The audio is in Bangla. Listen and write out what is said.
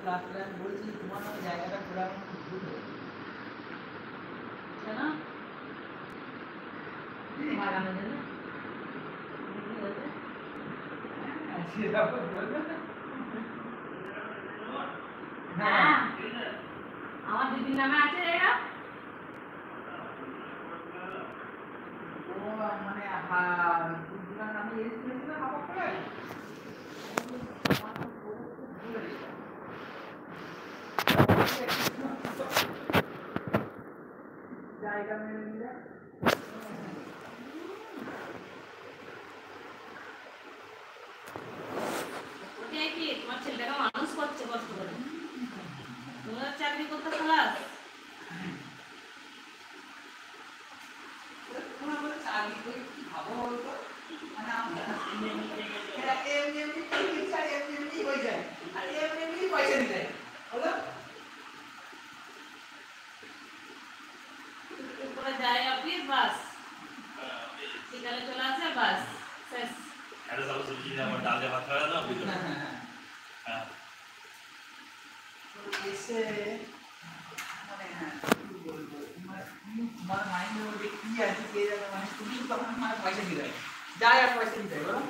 রাত্রে আমি বলছি তোমার না জায়গাটা পুরো আমার খুব ভুল হয়েছে কেন বাগানের জন্য কি হয়েছে? সেরকম বলবে না হ্যাঁ আমার দিদির নামে আছে জায়গা ও মানে দুজনের নামে রেজিস্ট্রি হয়েছিল না করে জায়গা মেনে নিলে ওটাই কি তোমার ছেলেটাকে মানুষ করছে কষ্ট করে তুমি চাকরি করতে খালাস চাকরি করে কি ভাবো বলতো মানে আমরা এরা এমনি এমনি চিকিৎসা এমনি এমনি হয়ে যায় আর এমনি এমনি পয়সা দিয়ে দেয় বলো উপরে যায় অফিস বাস বিকালে চলে আসে বাস শেষ আরে সব সবজি আমার ডালে ভাত খাওয়া না বুঝলো হ্যাঁ এসে মানে হ্যাঁ কি বলবো তোমার মাইন্ডের মধ্যে কি আছে কে জানে মানে তুমি তখন আমার পয়সা দিয়ে দেয় যায় আর পয়সা দিয়ে দেয় বলো